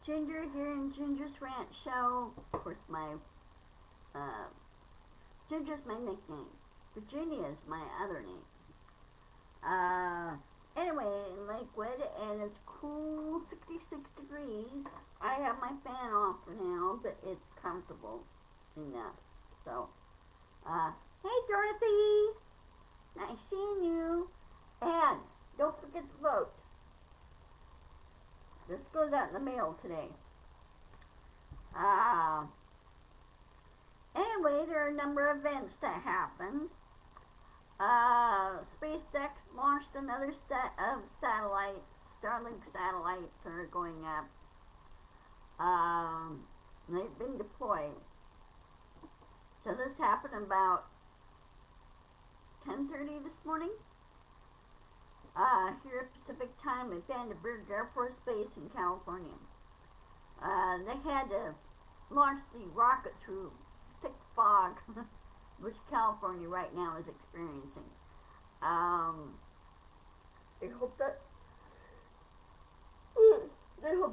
Ginger here in Ginger's Rant Show. Of course, Ginger's my nickname. Virginia is my other name. Anyway, in Lakewood, and it's cool, 66 degrees. I have my fan off for now, but it's comfortable enough. So, hey Dorothy, nice seeing you. And don't forget to vote. This goes out in the mail today. Anyway, there are a number of events that happened. SpaceX launched another set of satellites. Starlink satellites are going up. They've been deployed. So this happened about 10:30 this morning. Here at Pacific Time at Vandenberg Air Force Base in California. They had to launch the rocket through thick fog, which California right now is experiencing. They hope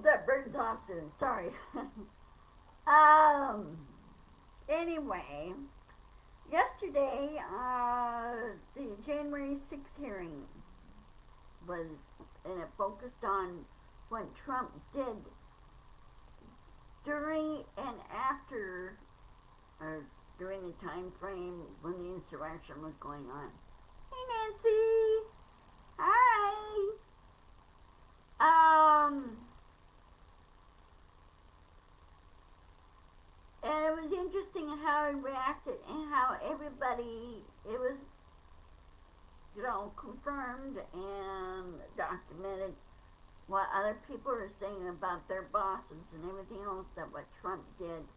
that burns off soon. Sorry. Anyway, yesterday, the January 6th hearing was, and it focused on what Trump did during and after, or during the time frame when the insurrection was going on. Hey Nancy! Hi! And it was interesting how he reacted and how everybody, it was, confirmed and documented what other people are saying about their bosses and everything else that what Trump did.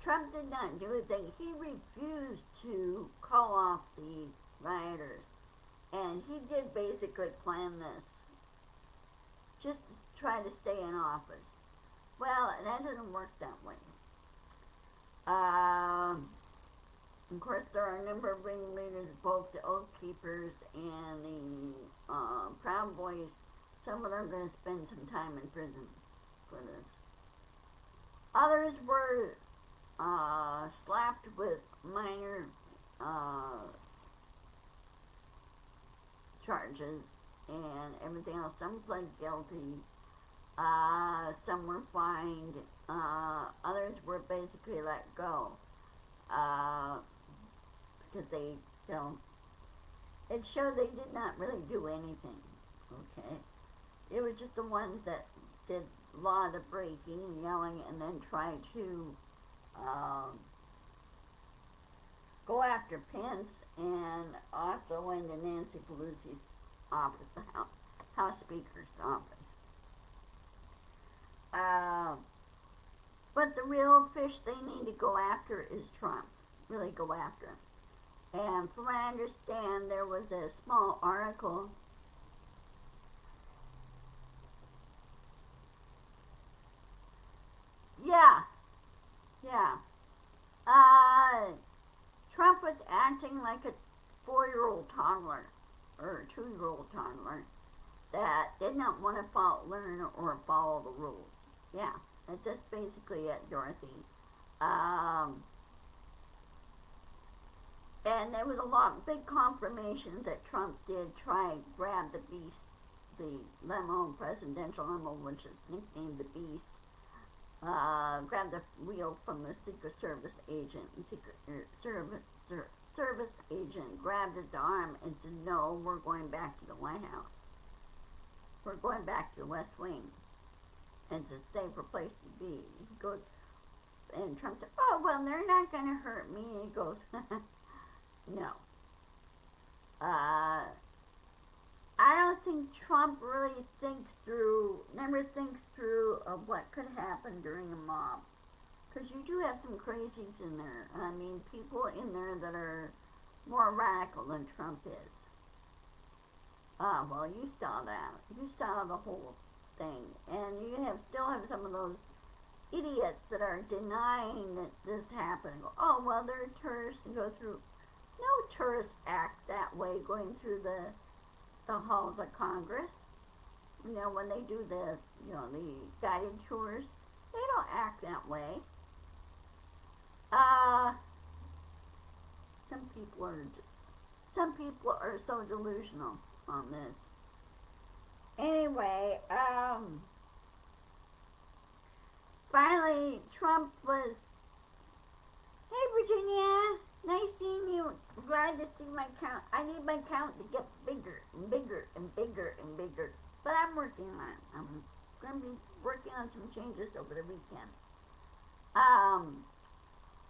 Trump did not do anything. He refused to call off the rioters. And he did basically plan this just to try to stay in office. Well, that doesn't work that way. Of course, there are a number of ringleaders, both the Oath Keepers and the Proud Boys. Some of them are going to spend some time in prison for this. Others were slapped with minor charges and everything else. Some pled guilty. Some were fined. Others were basically let go. Because they, it showed they did not really do anything, okay? It was just the ones that did a lot of the breaking, yelling, and then tried to go after Pence and also into Nancy Pelosi's office, the House Speaker's office. But the real fish they need to go after is Trump. Really go after him. And from what I understand, there was a small article Trump was acting like a 4-year-old toddler, or a 2-year-old toddler, that did not want to learn or follow the rules. Yeah, that's just basically it, Dorothy. And there was a big confirmation that Trump did try and grab the beast, the presidential limo, which is nicknamed the Beast, grabbed the wheel from the Secret Service agent, service agent grabbed his arm and said, "No, we're going back to the White House. We're going back to the West Wing. And it's a safer place to be." He goes, and Trump said, "Oh, well, they're not going to hurt me." And he goes, no. I don't think Trump really never thinks through of what could happen during a mob. Because you do have some crazies in there. I mean, people in there that are more radical than Trump is. Well, you saw that. You saw the whole thing. And you still have some of those idiots that are denying that this happened. Go, "Oh, well, they're tourists," and go through. No tourists act that way going through the halls of Congress. When they do the guided tours, They don't act that way. Uh, some people are so delusional on this. Anyway, finally Trump was, hey Virginia, nice seeing you. Glad to see my count. I need my count to get bigger and bigger and bigger and bigger. But I'm working on it. I'm going to be working on some changes over the weekend.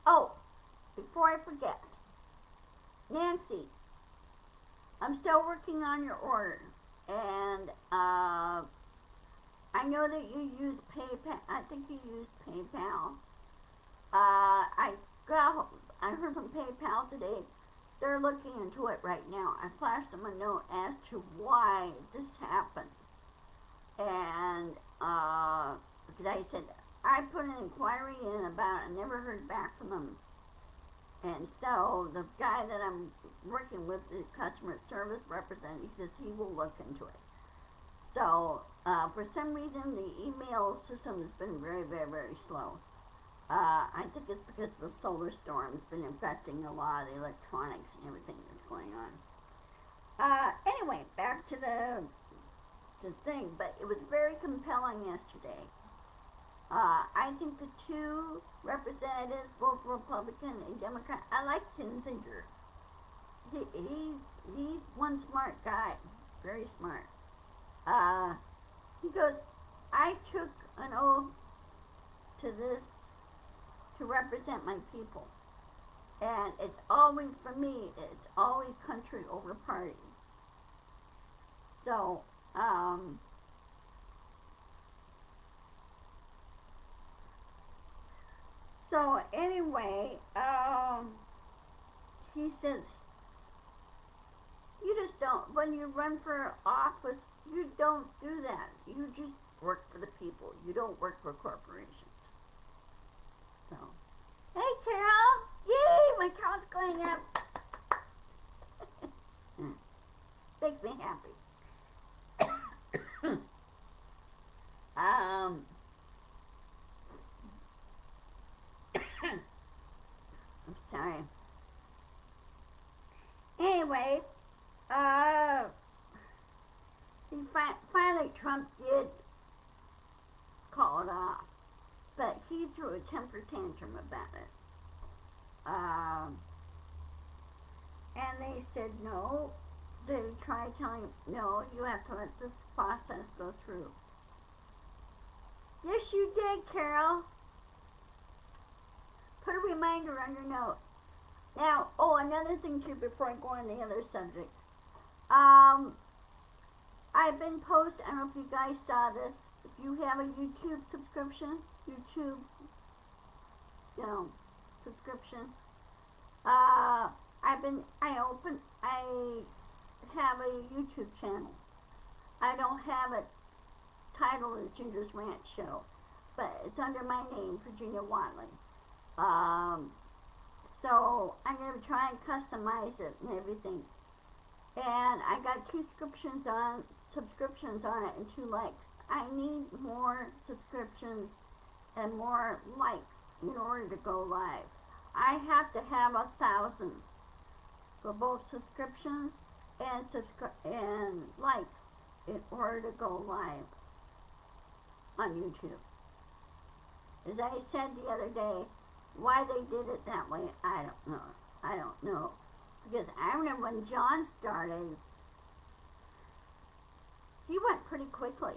Oh, before I forget, Nancy, I'm still working on your order. And I know that you use PayPal. I think you use PayPal. I heard from PayPal today. They're looking into it right now. I flashed them a note as to why this happened. And because I said I put an inquiry in about it. I never heard back from them. And so the guy that I'm working with, the customer service representative, he says he will look into it. So for some reason, the email system has been very, very, very slow. I think it's because the solar storm has been affecting a lot of the electronics and everything that's going on. Anyway, back to the thing, but it was very compelling yesterday. I think the two representatives, both Republican and Democrat, I like Kinzinger. He's one smart guy, very smart. He goes, I took an oath to this to represent my people. And it's always, for me, it's always country over party. So, anyway, he says, you just don't, when you run for office, you don't do that. You just work for the people. You don't work for corporations. So, hey Carol! Yay! My count's going up. Makes me happy. I'm sorry. Anyway, finally Trump did call it off, but he threw a temper tantrum about it. And they said no. They tried telling him, no, you have to let this process go through. Yes, you did, Carol. Put a reminder on your note. Now, another thing too before I go on the other subject. I've been posting, I don't know if you guys saw this, if you have a YouTube subscription, subscription, I have a YouTube channel. I don't have it titled as Ginger's Rant Show, but it's under my name, Virginia Watley. So I'm going to try and customize it and everything. And I got 2 subscriptions on it and 2 likes. I need more subscriptions and more likes in order to go live. I have to have 1,000 for both subscriptions and likes in order to go live on YouTube. As I said the other day, why they did it that way, I don't know. Because I remember when John started, he went pretty quickly.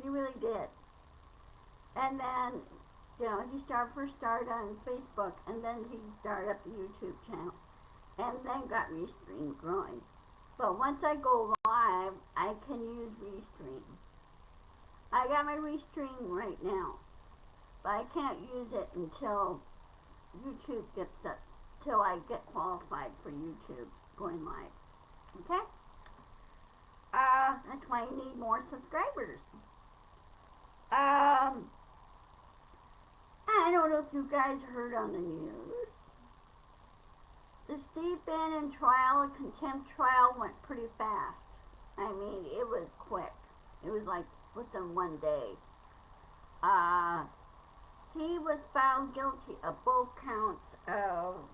He really did. And then, he first started on Facebook, and then he started up the YouTube channel, and then got Restream growing. But once I go live, I can use Restream. I got my Restream right now, but I can't use it until YouTube gets up, till I get qualified for YouTube going live. Okay? That's why I need more subscribers. I don't know if you guys heard on the news. The Steve Bannon trial, the contempt trial, went pretty fast. I mean, it was quick. It was like within one day. he was found guilty of both counts of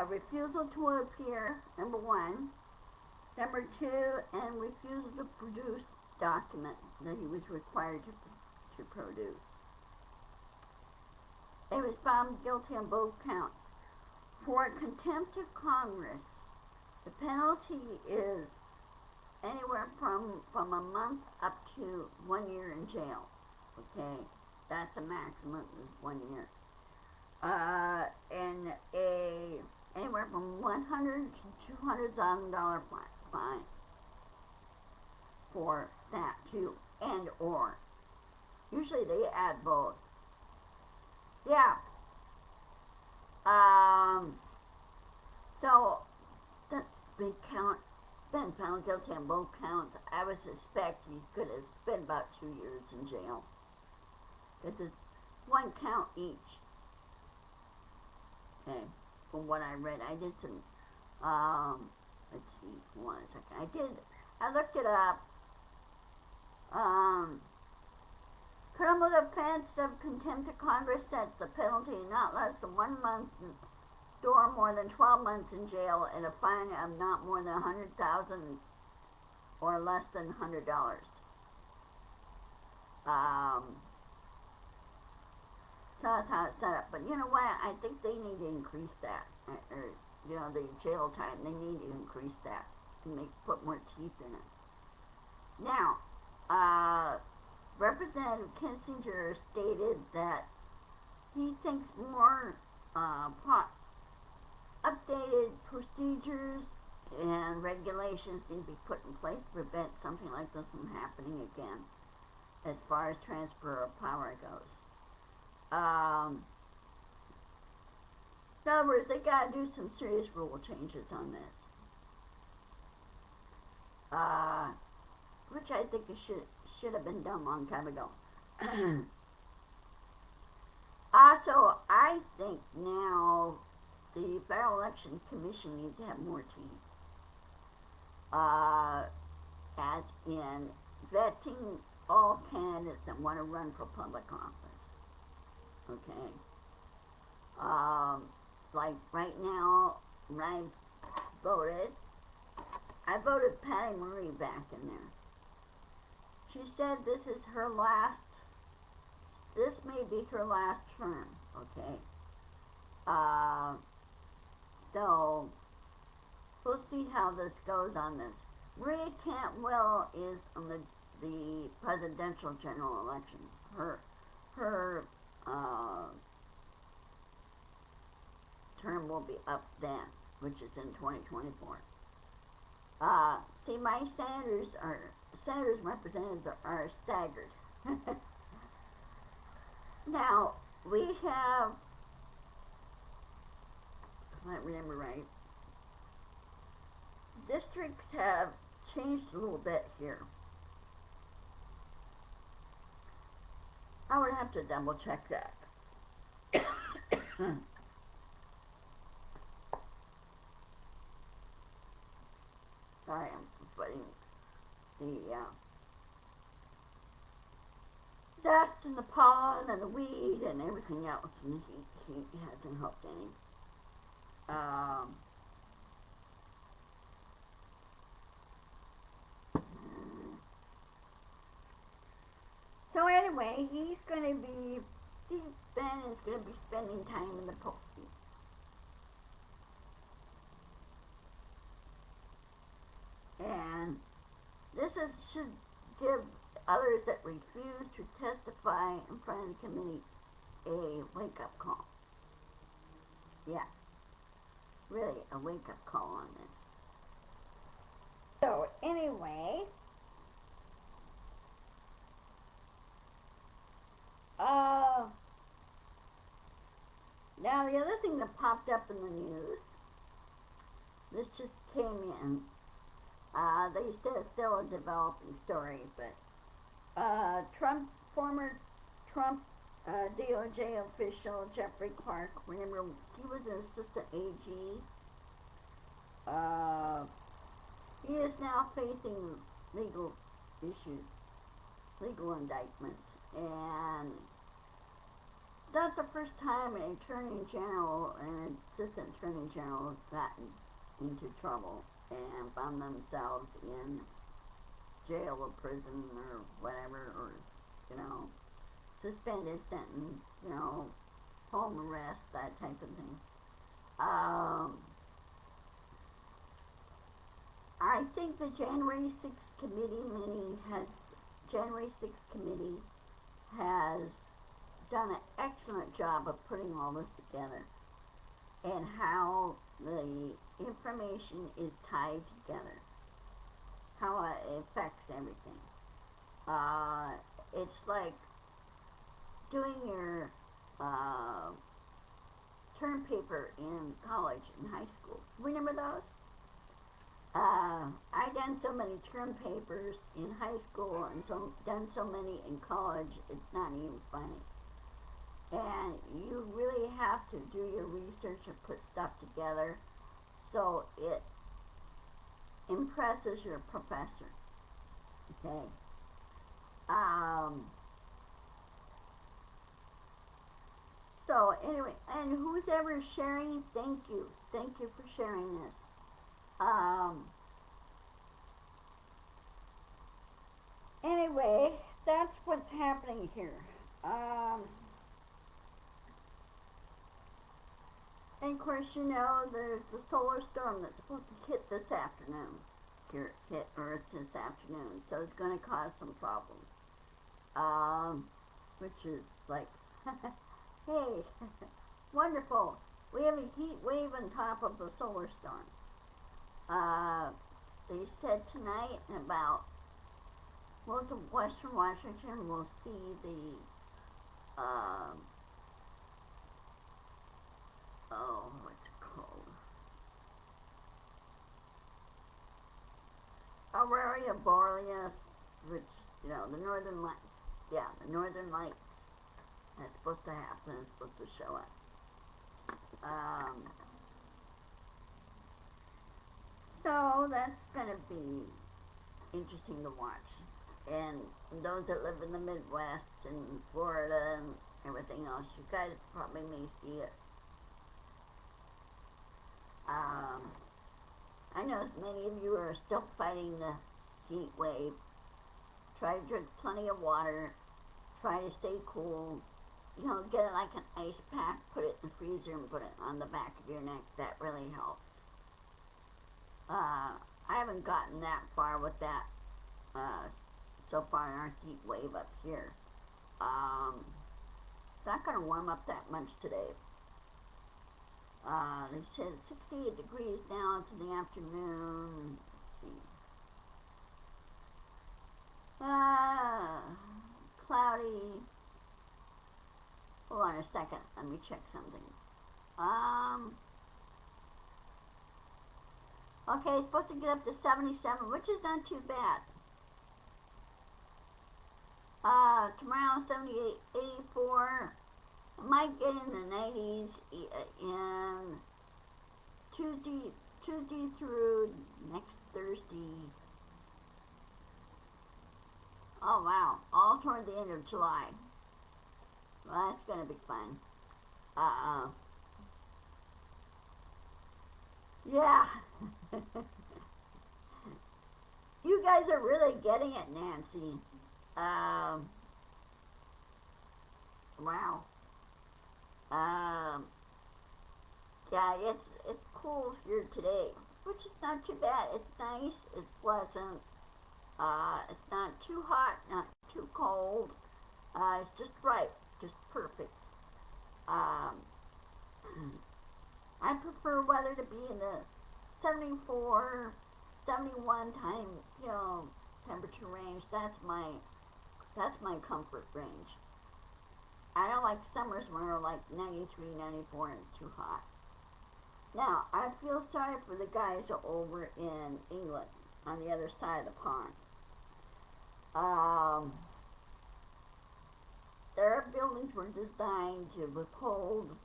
refusal to appear, number one, number two, and refusal to produce documents that he was required to produce. He was found guilty on both counts. For contempt of Congress, the penalty is anywhere from a month up to 1 year in jail. Okay, that's the maximum is 1 year. And anywhere from $100,000 to $200,000 fine for that too, and or. Usually they add both. Yeah. So that's been found guilty on both counts. I would suspect he could have spent about 2 years in jail. Because it's one count each. Okay, from what I read, I did some, let's see, hold on a second. I looked it up. Criminal offense of contempt of Congress sets the penalty not less than 1 month or more than 12 months in jail and a fine of not more than $100,000 or less than $100. So that's how it's set up. But you know what? I think they need to increase that. Or, the jail time, they need to increase that and put more teeth in it. Now, Representative Kissinger stated that he thinks more updated procedures and regulations need to be put in place to prevent something like this from happening again, as far as transfer of power goes. In other words, they got to do some serious rule changes on this, which I think it should have been done a long time ago. Also, I think now the Federal Election Commission needs to have more teeth, as in vetting all candidates that want to run for public office. Okay. Like right now, when I voted Patty Murray back in there. She said this may be her last term, okay? So, we'll see how this goes on this. Maria Cantwell is on the presidential general election. Her term will be up then, which is in 2024. See, my senators representatives are staggered. Now, we have, if I remember right, districts have changed a little bit here. I would have to double check that. Sorry, I'm sweating the dust and the pollen and the weed and everything else, and the heat hasn't helped any. So anyway, Steve Bannon is going to be spending time in the polls. And this should give others that refuse to testify in front of the committee a wake-up call. Yeah, really a wake-up call on this. So anyway, now the other thing that popped up in the news, this just came in. They said it's still a developing story, but former Trump DOJ official Jeffrey Clark, remember he was an assistant AG. He is now facing legal issues, legal indictments, and not the first time an attorney general and assistant attorney general have gotten into trouble and found themselves in jail or prison or whatever, or, you know, suspended sentence, you know, home arrest, that type of thing. I think the January 6th January 6th committee has done an excellent job of putting all this together and how the information is tied together, how it affects everything. It's like doing your term paper in college and high school. Remember those? I done so many term papers in high school and done so many in college, it's not even funny. And you really have to do your research and put stuff together so it impresses your professor. Okay. So anyway, and who's ever sharing, thank you. Thank you for sharing this. Anyway, that's what's happening here. And of course, you know, there's a solar storm that's supposed to hit this afternoon. Hit Earth this afternoon. So it's going to cause some problems. Which is like, hey, wonderful. We have a heat wave on top of the solar storm. They said tonight about most of western Washington will see the, what's it called? Aurora Borealis, which, you know, the northern lights. Yeah, the northern lights. That's supposed to happen. It's supposed to show up. So that's going to be interesting to watch. And those that live in the Midwest and Florida and everything else, you guys probably may see it. I know many of you are still fighting the heat wave. Try to drink plenty of water. Try to stay cool. You know, get it like an ice pack, put it in the freezer and put it on the back of your neck. That really helps. I haven't gotten that far with that so far in our heat wave up here. It's not going to warm up that much today. They said 68 degrees now to the afternoon. Let's see. Cloudy. Hold on a second. Let me check something. Okay, it's supposed to get up to 77, which is not too bad. Tomorrow 78, 84. I might get in the 90s in Tuesday through next Thursday. Oh wow, all toward the end of July. Well, that's gonna be fun. Yeah. You guys are really getting it, Nancy. Wow. Yeah, it's cool here today, which is not too bad. It's nice. It's pleasant. It's not too hot, not too cold. It's just right, just perfect. I prefer weather to be in the 74, 71 temperature range. That's my comfort range. I don't like summers when they're like 93, 94 and it's too hot. Now, I feel sorry for the guys over in England on the other side of the pond. Their buildings were designed to withhold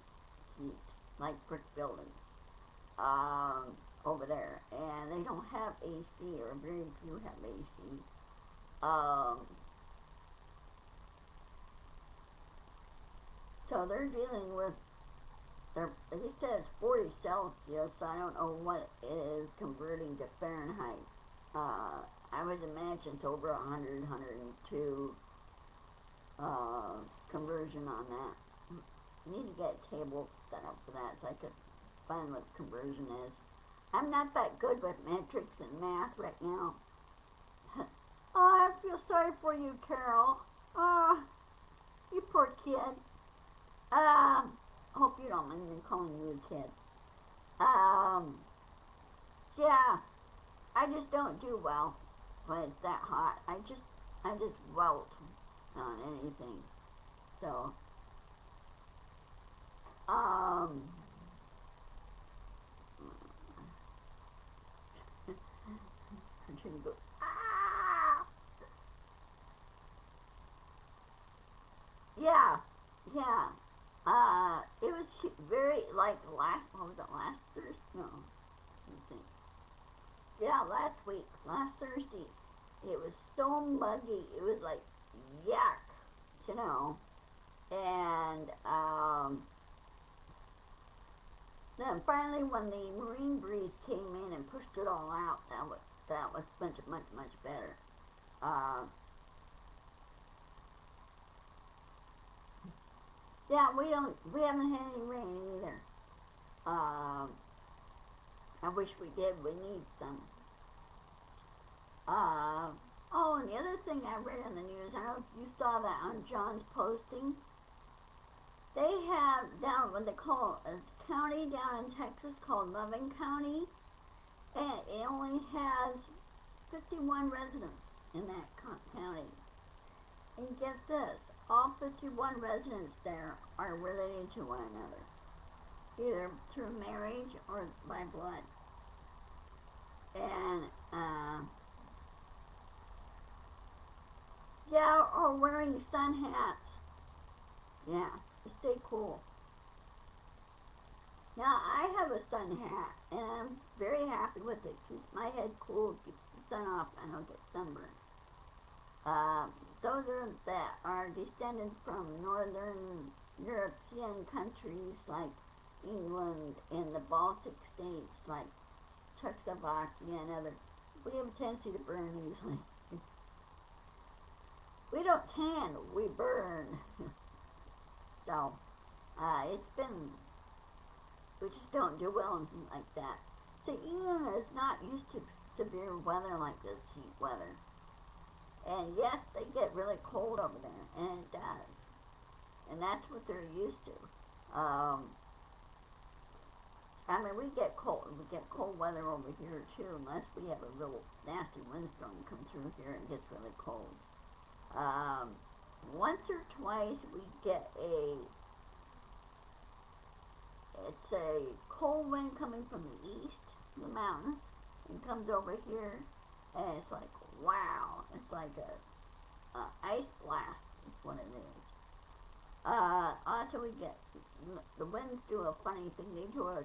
heat, like brick buildings, over there. And they don't have AC, or very few have AC. So they're dealing with, they said it's 40 Celsius, so I don't know what it is converting to Fahrenheit. I would imagine it's over 100, 102 conversion on that. I need to get a table set up for that so I could find what conversion is. I'm not that good with metrics and math right now. Oh, I feel sorry for you, Carol. Oh, you poor kid. I hope you don't mind me calling you a kid. Yeah, I just don't do well when it's that hot. I just wilt on anything. So, I'm trying to go, ah! Yeah, yeah. It was very, like, what was it, last Thursday? No, let me think. Yeah, last Thursday. It was so muggy. It was like, yuck, you know. And, then finally when the marine breeze came in and pushed it all out, that was much, much, much better. Yeah, we haven't had any rain either. I wish we did. We need some. Oh, and the other thing I read in the news, I don't know if you saw that on John's posting. They have down what they call a county down in Texas called Loving County, and it only has 51 residents in that county. And get this, all 51 residents there are related to one another, either through marriage or by blood. And, yeah, or wearing sun hats. Yeah, to stay cool. Now, I have a sun hat, and I'm very happy with it. Keeps my head cool, keeps the sun off, I don't get sunburned. Those that are descended from northern European countries like England and the Baltic states like Czechoslovakia and other, we have a tendency to burn easily. We don't tan, we burn. So, we just don't do well in things like that. See, England is not used to severe weather like this, heat weather. And yes, they get really cold over there, and it does. And that's what they're used to. I mean, we get cold weather over here too, unless we have a real nasty windstorm come through here and it gets really cold. Once or twice we get it's a cold wind coming from the east, the mountains, and comes over here, and it's like, wow, it's like a ice blast is what it is. Also we get, the winds do a funny thing, they do a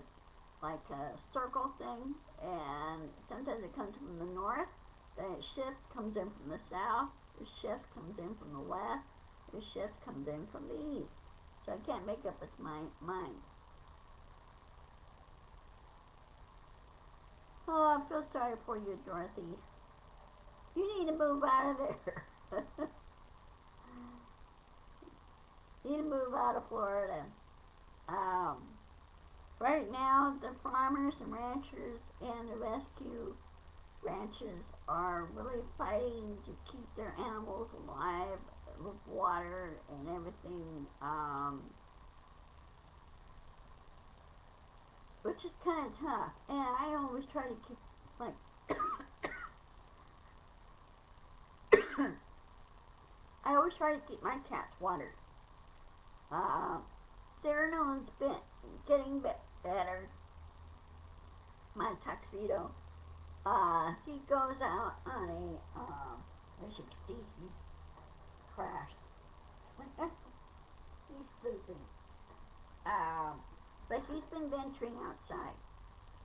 circle thing, and sometimes it comes from the north, then it shifts, comes in from the south, it shifts, comes in from the west, it shifts, comes in from the east. So I can't make up its mind. Oh, I feel sorry for you, Dorothy. You need to move out of there. You need to move out of Florida. Right now, the farmers and ranchers and the rescue ranches are really fighting to keep their animals alive with water and everything, which is kind of tough. And I always try to keep, I always try to keep my cats watered. Serenon's been getting better. My tuxedo. He goes out on as you can see, he crashed. He's sleeping. But he's been venturing outside.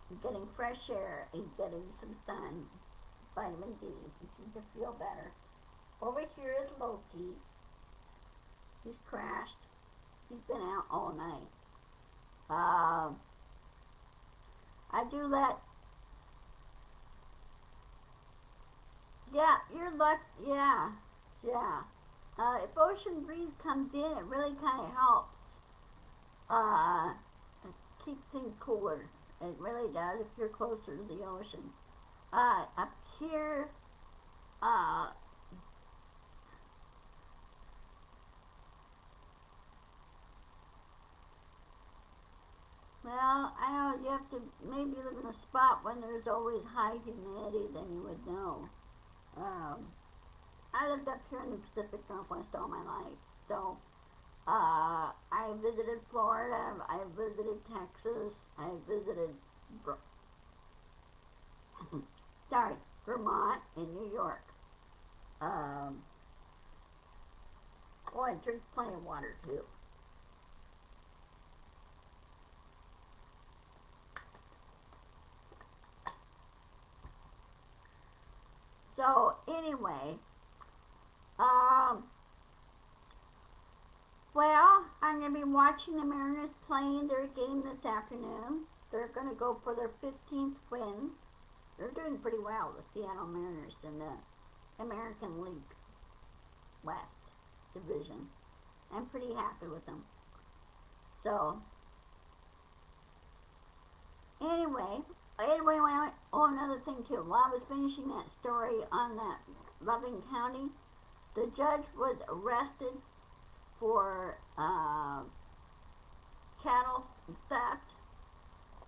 He's getting fresh air. He's getting some sun, vitamin D. He seems to feel better. Over here is Loki. He's crashed. He's been out all night. Uh, I do let. Yeah, you're lucky. Yeah, yeah. If ocean breeze comes in, it really kind of helps. Uh, keep things cooler. It really does if you're closer to the ocean. Up here, uh, well, I know you have to maybe live in a spot when there's always high humidity, then you would know. Um, I lived up here in the Pacific Northwest all my life, so I visited Florida, I visited Texas, I visited, sorry, Vermont and New York. Um, oh, I drink plenty of water too. So anyway, um, well, I'm going to be watching the Mariners playing their game this afternoon. They're going to go for their 15th win. They're doing pretty well, the Seattle Mariners in the American League West Division. I'm pretty happy with them. So, anyway, oh, another thing too. While I was finishing that story on that Loving County, the judge was arrested for cattle theft.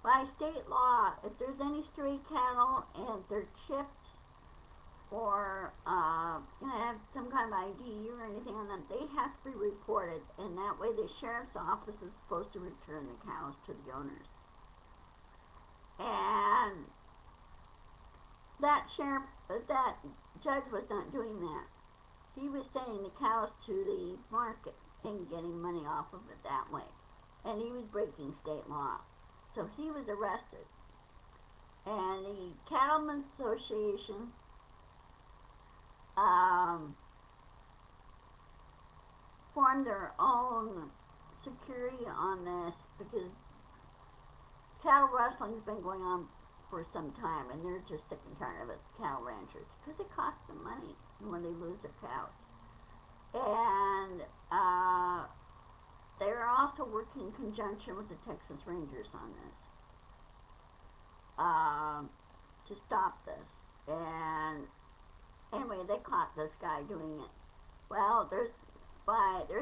By state law, if there's any stray cattle and they're chipped or have some kind of ID or anything on them, they have to be reported, and that way the sheriff's office is supposed to return the cows to the owners. And that judge was not doing that. He was sending the cows to the market and getting money off of it that way. And he was breaking state law. So he was arrested. And the Cattlemen's Association formed their own security on this because cattle rustling's been going on for some time, and they're just sick and tired of it, cattle ranchers, because it costs them money when they lose their cows. And they're also working in conjunction with the Texas Rangers on this to stop this. And anyway, they caught this guy doing it. Well, they're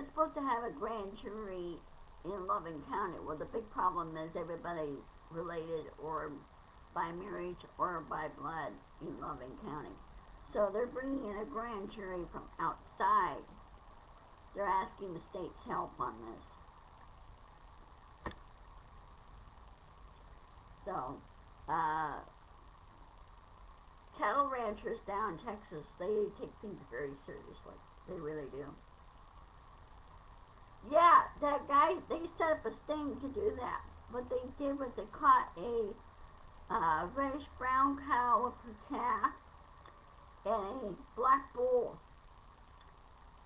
supposed to have a grand jury in Loving County. Well, the big problem is everybody related or by marriage or by blood in Loving County. So they're bringing in a grand jury from outside. They're asking the state's help on this. So, cattle ranchers down in Texas, they take things very seriously. They really do. Yeah, that guy, they set up a sting to do that. What they did was they caught a reddish brown cow with her calf and a black bull,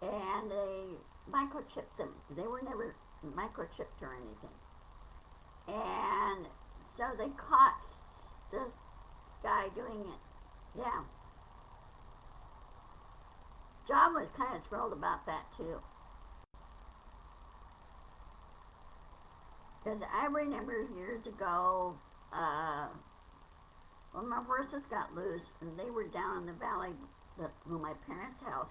and they microchipped them. They were never microchipped or anything. And so they caught this guy doing it. Yeah. John was kind of thrilled about that too. Because I remember years ago, when my horses got loose and they were down in the valley from my parents' house,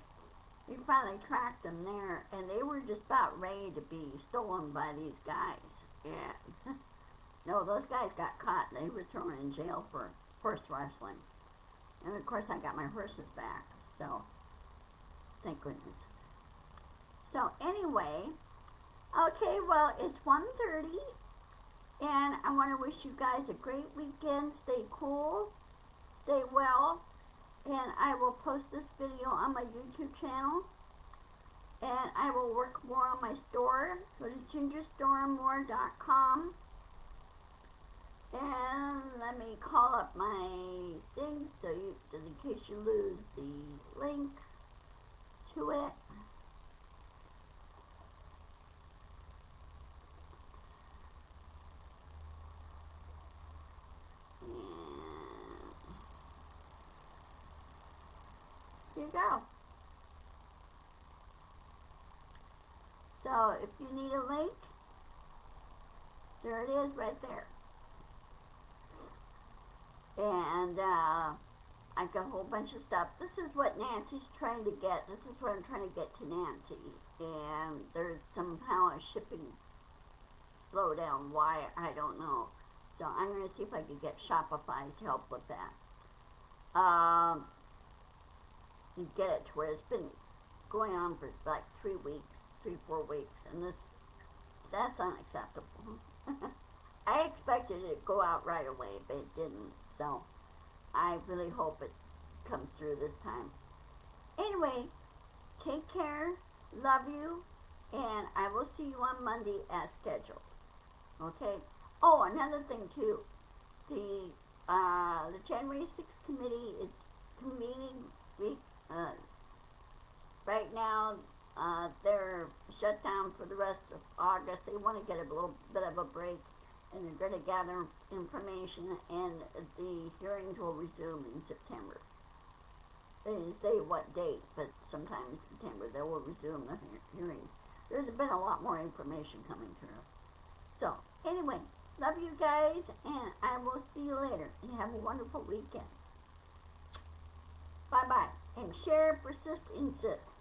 we finally tracked them there, and they were just about ready to be stolen by these guys. Yeah. No, those guys got caught and they were thrown in jail for horse rustling. And of course I got my horses back, so thank goodness. So anyway, okay, well, it's 1:30, and I want to wish you guys a great weekend. Stay cool, stay well, and I will post this video on my YouTube channel, and I will work more on my store. Go to gingerstoreandmore.com, and let me call up my thing so in case you lose the link to it. you go. So if you need a link, there it is right there. And I've got a whole bunch of stuff. This is what Nancy's trying to get. This is what I'm trying to get to Nancy. And there's somehow a shipping slowdown. Why, I don't know. So I'm going to see if I can get Shopify's help with that. And get it to where it's been going on for like 3 weeks, 4 weeks. And that's unacceptable. I expected it to go out right away, but it didn't. So I really hope it comes through this time. Anyway, take care, love you, and I will see you on Monday as scheduled. Okay? Oh, another thing too. The January 6th committee is convening right now. They're shut down for the rest of August. They want to get a little bit of a break, and they're going to gather information, and the hearings will resume in September. They didn't say what date, but sometime in September they will resume the hearings. There's been a lot more information coming through. So, anyway, love you guys, and I will see you later, and have a wonderful weekend. Bye-bye, and share, persist, insist.